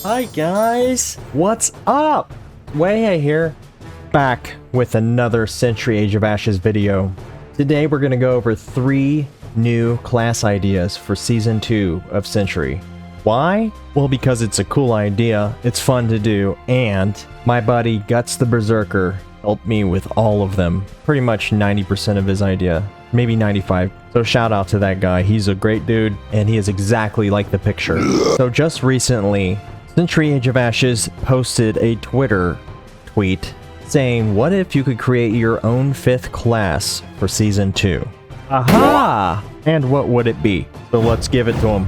Hi guys, what's up? Way here, back with another Century Age of Ashes video. Today we're going to go over 3 new class ideas for Season 2 of Century. Why? Well, because it's a cool idea, it's fun to do, and my buddy Guts the Berserker helped me with all of them. Pretty much 90% of his idea, maybe 95. So shout out to that guy, he's a great dude, and he is exactly like the picture. So just recently, Century Age of Ashes posted a Twitter tweet saying, what if you could create your own 5th class for Season 2? Aha! And what would it be? So let's give it to him.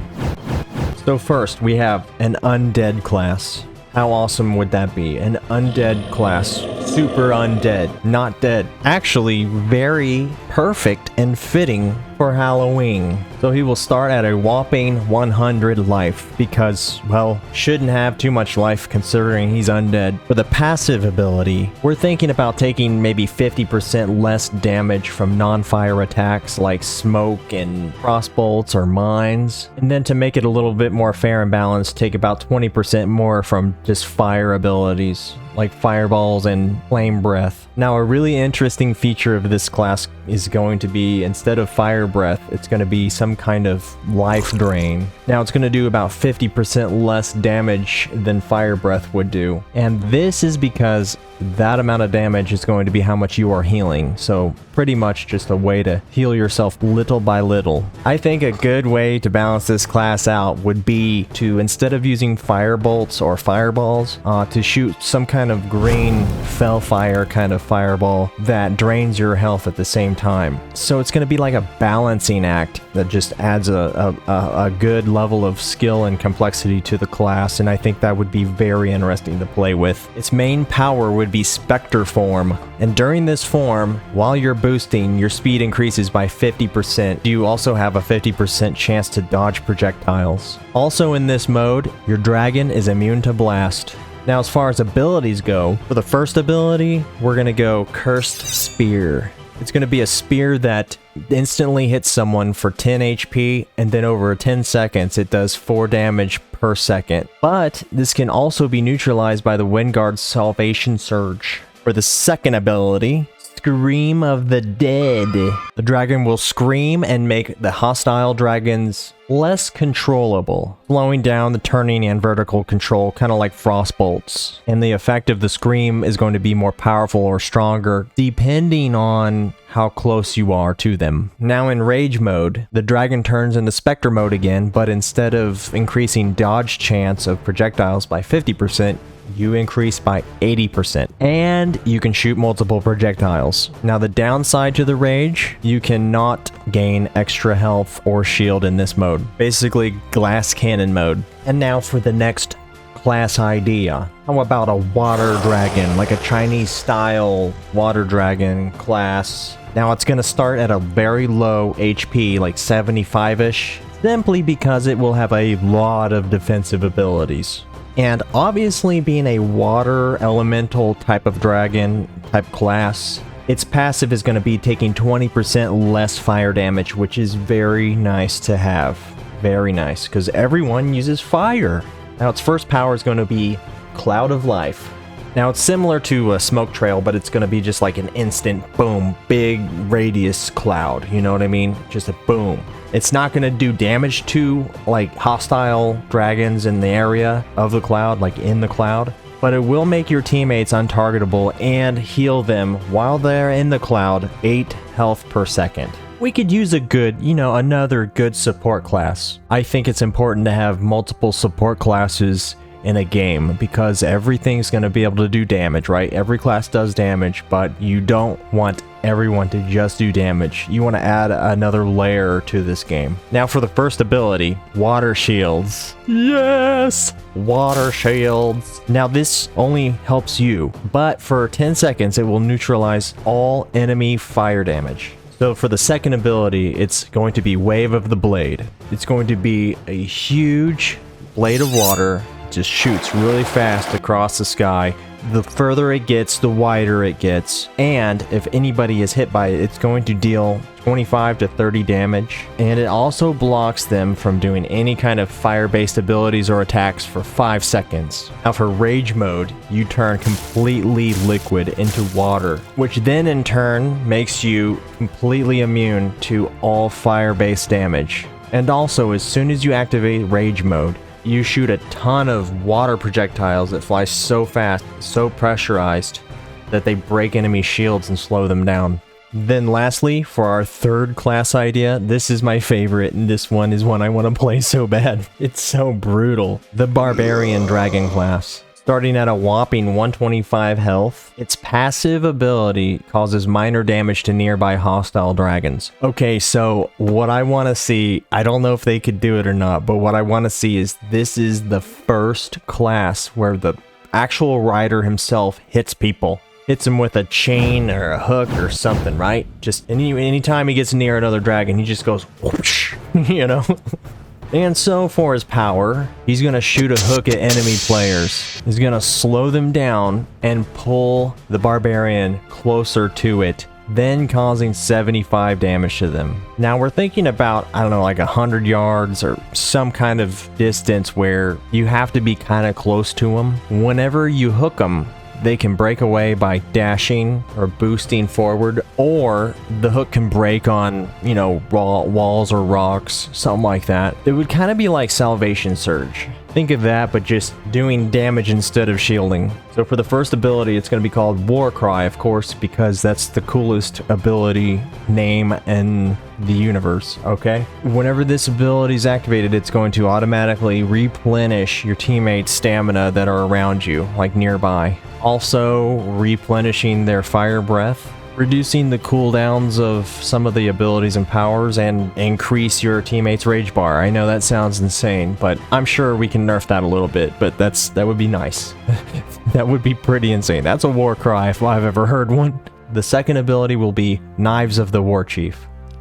So first, we have an Undead class. How awesome would that be? An Undead class. Super undead. Not dead. Actually, very perfect and fitting for Halloween. So he will start at a whopping 100 life because, well, shouldn't have too much life considering he's undead. For the passive ability, we're thinking about taking maybe 50% less damage from non-fire attacks like smoke and crossbolts or mines. And then to make it a little bit more fair and balanced, take about 20% more from just fire abilities like fireballs and flame breath. Now, a really interesting feature of this class is going to be, instead of fire breath, it's going to be some kind of life drain. Now, it's going to do about 50% less damage than fire breath would do. And this is because that amount of damage is going to be how much you are healing. So pretty much just a way to heal yourself little by little. I think a good way to balance this class out would be to, instead of using fire bolts or fireballs, to shoot some kind of green fellfire kind of fireball that drains your health at the same time. So it's going to be like a balancing act that just adds a good level of skill and complexity to the class, and I think that would be very interesting to play with. Its main power would be Spectre form, and during this form, while you're boosting, your speed increases by 50%. You also have a 50% chance to dodge projectiles. Also in this mode, your dragon is immune to blast. Now, as far as abilities go, for the first ability, we're going to go Cursed Spear. It's going to be a spear that instantly hits someone for 10 HP, and then over 10 seconds, it does 4 damage per second. But this can also be neutralized by the Windguard's Salvation Surge. For the second ability, Scream of the Dead. The dragon will scream and make the hostile dragons less controllable, slowing down the turning and vertical control, kind of like frostbolts. And the effect of the scream is going to be more powerful or stronger, depending on how close you are to them. Now in rage mode, the dragon turns into Spectre mode again, but instead of increasing dodge chance of projectiles by 50%, you increase by 80%, and you can shoot multiple projectiles. Now, the downside to the rage, you cannot gain extra health or shield in this mode. Basically, glass cannon mode. And now for the next class idea. How about a water dragon, like a Chinese style water dragon class? Now, it's going to start at a very low HP, like 75-ish, simply because it will have a lot of defensive abilities. And obviously, being a water elemental type of dragon type class, its passive is going to be taking 20% less fire damage, which is very nice to have. Very nice, because everyone uses fire. Now, its first power is going to be Cloud of Life. Now, it's similar to a smoke trail, but it's going to be just like an instant boom, big radius cloud. You know what I mean? Just a boom. It's not going to do damage to like hostile dragons in the area of the cloud, like in the cloud, but it will make your teammates untargetable and heal them while they're in the cloud 8 health per second. We could use a good, another good support class. I think it's important to have multiple support classes in a game because everything's going to be able to do damage, right? Every class does damage, but you don't want everyone to just do damage. You want to add another layer to this game. Now for the first ability, Water Shields. Yes! Water Shields. Now this only helps you, but for 10 seconds it will neutralize all enemy fire damage. So for the second ability, it's going to be Wave of the Blade. It's going to be a huge blade of water, just shoots really fast across the sky, the further it gets, the wider it gets. And if anybody is hit by it, it's going to deal 25 to 30 damage. And it also blocks them from doing any kind of fire-based abilities or attacks for 5 seconds. Now for rage mode, you turn completely liquid into water, which then in turn makes you completely immune to all fire-based damage. And also, as soon as you activate rage mode, you shoot a ton of water projectiles that fly so fast, so pressurized, that they break enemy shields and slow them down. Then lastly, for our third class idea, this is my favorite, and this one is one I want to play so bad. It's so brutal. The Barbarian Dragon class. Starting at a whopping 125 health, its passive ability causes minor damage to nearby hostile dragons. Okay, so what I want to see, I don't know if they could do it or not, but what I want to see is this is the first class where the actual rider himself hits people. Hits him with a chain or a hook or something, right? Just anytime he gets near another dragon, he just goes whoosh, you know? And so for his power, he's going to shoot a hook at enemy players. He's going to slow them down and pull the barbarian closer to it, then causing 75 damage to them. Now we're thinking about, I don't know, like 100 yards or some kind of distance where you have to be kind of close to them. Whenever you hook them, they can break away by dashing or boosting forward, or the hook can break on, you know, walls or rocks, something like that. It would kind of be like Salvation Surge. Think of that, but just doing damage instead of shielding. So for the first ability, it's going to be called War Cry, of course, because that's the coolest ability name in the universe, okay? Whenever this ability is activated, it's going to automatically replenish your teammates' stamina that are around you, like nearby. Also, replenishing their fire breath, reducing the cooldowns of some of the abilities and powers, and increase your teammates' rage bar. I know that sounds insane, but I'm sure we can nerf that a little bit, but that would be nice. That would be pretty insane. That's a war cry if I've ever heard one. The second ability will be Knives of the Warchief.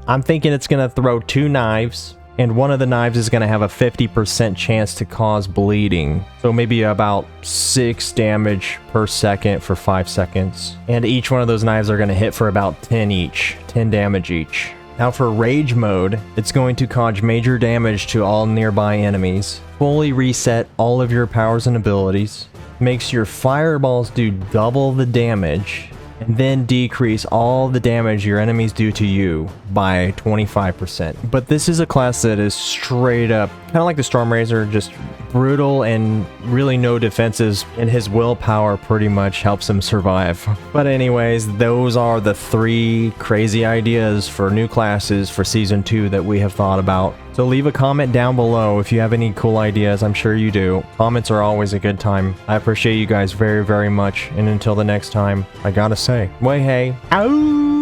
I'm thinking it's going to throw 2 knives, and one of the knives is going to have a 50% chance to cause bleeding. So maybe about 6 damage per second for 5 seconds. And each one of those knives are going to hit for about 10 each, 10 damage each. Now for Rage mode, it's going to cause major damage to all nearby enemies, fully reset all of your powers and abilities, makes your fireballs do double the damage, and then decrease all the damage your enemies do to you by 25%. But this is a class that is straight up, kind of like the Stormrazor, just brutal and really no defenses, and his willpower pretty much helps him survive. But anyways, those are the 3 crazy ideas for new classes for Season 2 that we have thought about. So leave a comment down below if you have any cool ideas. I'm sure you do. Comments are always a good time. I appreciate you guys very, very much. And until the next time, I gotta say, way hey, ow!